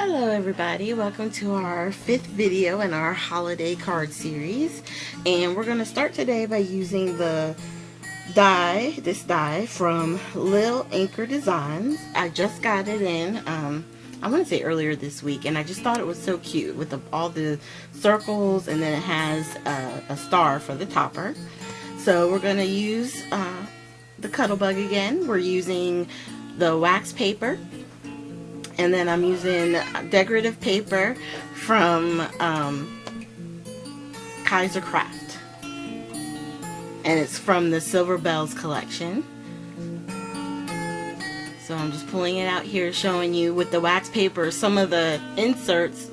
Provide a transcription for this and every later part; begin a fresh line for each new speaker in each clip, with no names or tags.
Hello everybody, welcome to our 5th video in our holiday card series, and we're going to start today by using this die from Lil Anchor Designs. I just got it in, I want to say earlier this week, and I just thought it was so cute with all the circles, and then it has a star for the topper. So we're going to use the Cuttlebug again. We're using the wax paper. And then I'm using decorative paper from Kaiser Craft. And it's from the Silver Bells collection. So I'm just pulling it out here, showing you with the wax paper, some of the inserts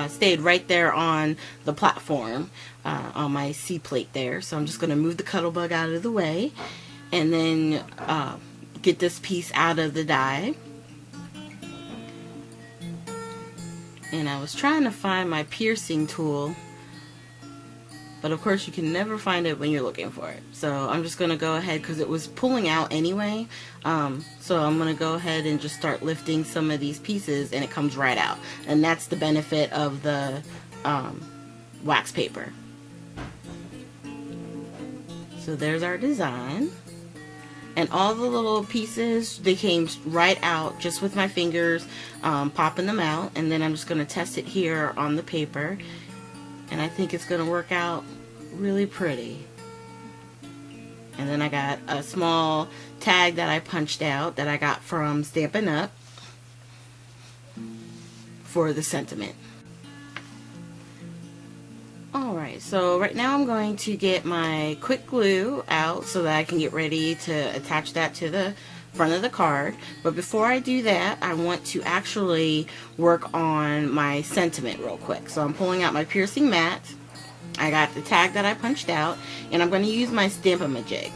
stayed right there on the platform, on my C-plate there. So I'm just going to move the Cuttlebug out of the way. And then get this piece out of the die. And I was trying to find my piercing tool, but of course you can never find it when you're looking for it. So I'm just going to go ahead, because it was pulling out anyway, so I'm going to go ahead and just start lifting some of these pieces, and it comes right out. And that's the benefit of the wax paper. So there's our design. And all the little pieces, they came right out just with my fingers, popping them out. And then I'm just going to test it here on the paper. And I think it's going to work out really pretty. And then I got a small tag that I punched out that I got from Stampin' Up! For the sentiment. Alright, so right now I'm going to get my quick glue out so that I can get ready to attach that to the front of the card. But before I do that, I want to actually work on my sentiment real quick. So I'm pulling out my piercing mat. I got the tag that I punched out, and I'm going to use my Stamp-A-Ma-Jig.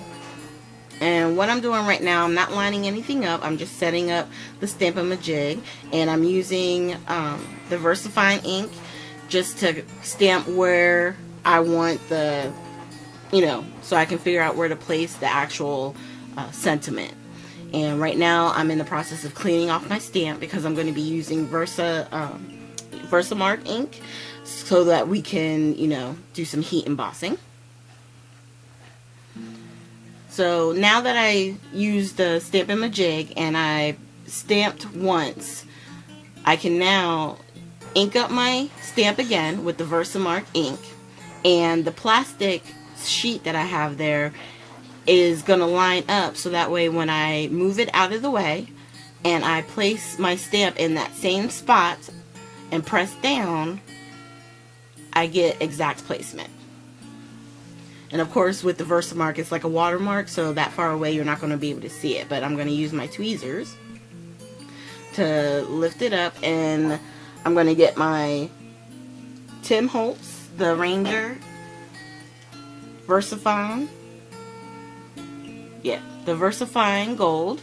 And what I'm doing right now, I'm not lining anything up, I'm just setting up the Stamp-A-Ma-Jig, and I'm using the VersaFine ink just to stamp where I want the, so I can figure out where to place the actual sentiment. And right now I'm in the process of cleaning off my stamp, because I'm going to be using Versamark ink so that we can, do some heat embossing. So now that I used the Stamp-A-Ma-Jig and I stamped once, I can now ink up my stamp again with the Versamark ink, and the plastic sheet that I have there is going to line up, so that way when I move it out of the way and I place my stamp in that same spot and press down, I get exact placement. And of course with the Versamark, it's like a watermark, so that far away you're not going to be able to see it, but I'm going to use my tweezers to lift it up, and I'm going to get my Tim Holtz, the Ranger VersaFine. Yeah, the VersaFine Gold.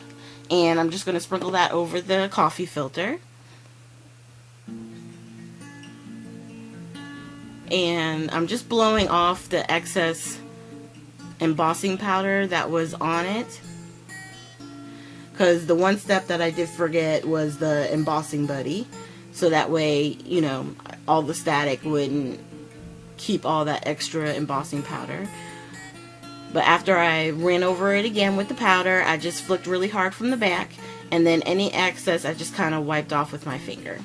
And I'm just going to sprinkle that over the coffee filter. And I'm just blowing off the excess embossing powder that was on it, because the one step that I did forget was the embossing buddy. So that way, all the static wouldn't keep all that extra embossing powder. But after I ran over it again with the powder, I just flicked really hard from the back, and then any excess I just kind of wiped off with my finger.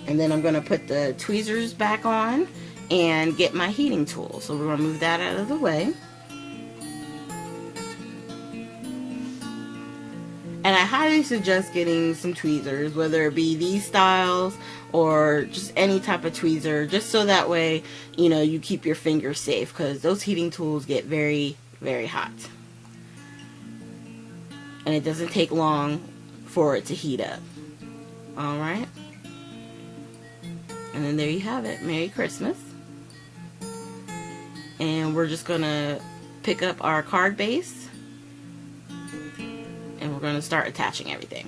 And then I'm going to put the tweezers back on and get my heating tool. So we're going to move that out of the way. And I highly suggest getting some tweezers, whether it be these styles or just any type of tweezer, just so that way, you keep your fingers safe, because those heating tools get very, very hot. And it doesn't take long for it to heat up. Alright. And then there you have it. Merry Christmas. And we're just going to pick up our card base. And we're going to start attaching everything.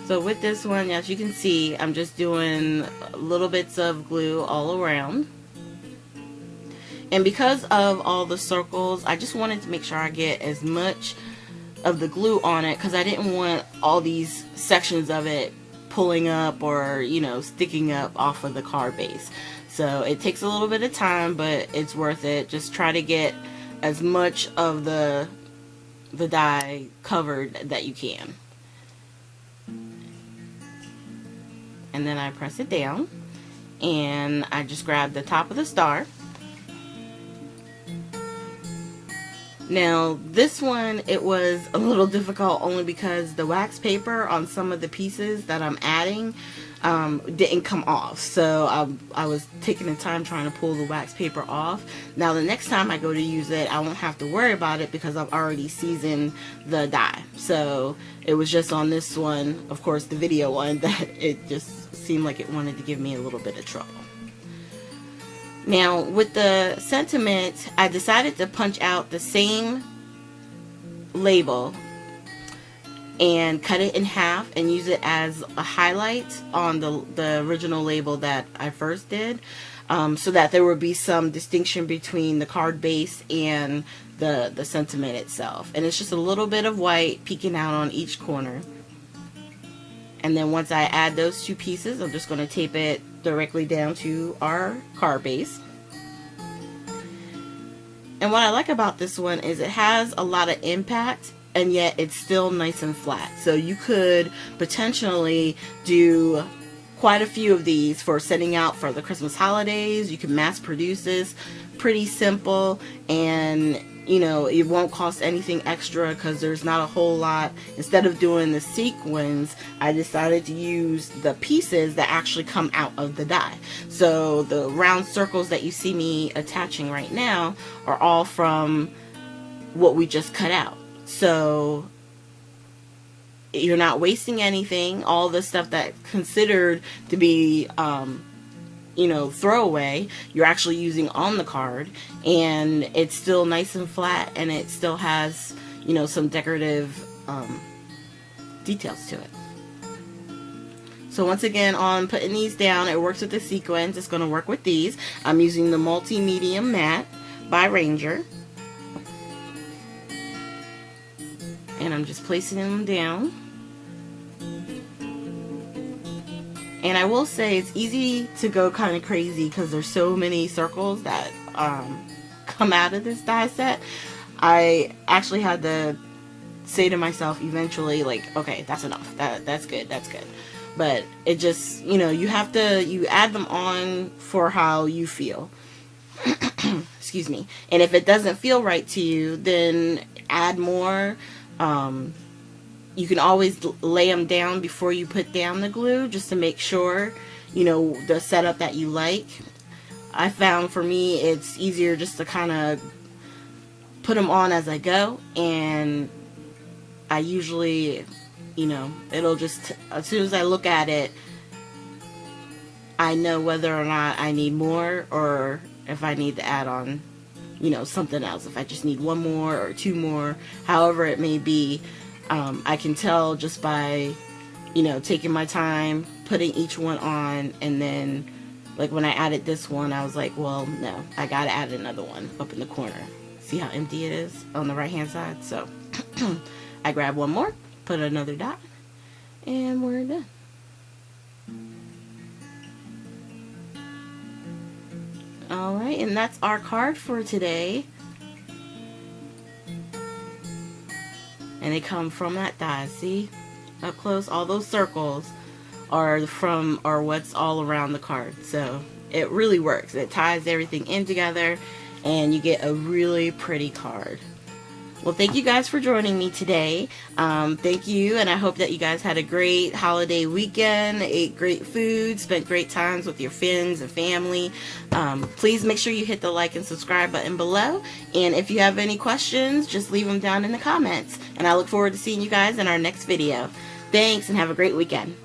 So with this one, as you can see, I'm just doing little bits of glue all around. And because of all the circles, I just wanted to make sure I get as much of the glue on it because I didn't want all these sections of it pulling up or, you know, sticking up off of the card base. So it takes a little bit of time, but it's worth it. Just try to get as much of the die covered that you can. And then I press it down and I just grab the top of the star. Now this one, it was a little difficult only because the wax paper on some of the pieces that I'm adding didn't come off. So I was taking the time trying to pull the wax paper off. Now the next time I go to use it, I won't have to worry about it because I've already seasoned the die. So it was just on this one, of course the video one, that it just seemed like it wanted to give me a little bit of trouble. Now with the sentiment, I decided to punch out the same label and cut it in half and use it as a highlight on the original label that I first did, so that there would be some distinction between the card base and the sentiment itself. And it's just a little bit of white peeking out on each corner. And then once I add those two pieces, I'm just going to tape it directly down to our card base. And what I like about this one is it has a lot of impact, and yet it's still nice and flat. So you could potentially do quite a few of these for setting out for the Christmas holidays. You can mass produce this, pretty simple, and you know, it won't cost anything extra because there's not a whole lot. Instead of doing the sequins, I decided to use the pieces that actually come out of the die. So the round circles that you see me attaching right now are all from what we just cut out. So you're not wasting anything. All the stuff that considered to be you know, throwaway, you're actually using on the card, and it's still nice and flat, and it still has, you know, some decorative details to it. So once again, on putting these down, it works with the sequins. It's going to work with these. I'm using the multi-medium matte by Ranger, and I'm just placing them down. And I will say it's easy to go kind of crazy because there's so many circles that come out of this die set. I actually had to say to myself eventually, like, okay, that's enough. That's good. That's good. But it just, you know, you add them on for how you feel. Excuse me. And if it doesn't feel right to you, then add more. You can always lay them down before you put down the glue just to make sure, you know, the setup that you like. I found for me it's easier just to kind of put them on as I go, and I usually, you know, it'll just, as soon as I look at it, I know whether or not I need more or if I need to add on, you know, something else. If I just need one more or two more, however it may be. I can tell just by, you know, taking my time, putting each one on, and then, like, when I added this one, I was like, well, no, I gotta add another one up in the corner. See how empty it is on the right hand side? So, I grab one more, put another dot, and we're done. Alright, and that's our card for today. And they come from that die, see? Up close, all those circles are what's all around the card. So it really works. It ties everything in together, and you get a really pretty card. Well, thank you guys for joining me today. Thank you, and I hope that you guys had a great holiday weekend, ate great food, spent great times with your friends and family. Please make sure you hit the like and subscribe button below, and if you have any questions, just leave them down in the comments, and I look forward to seeing you guys in our next video. Thanks, and have a great weekend.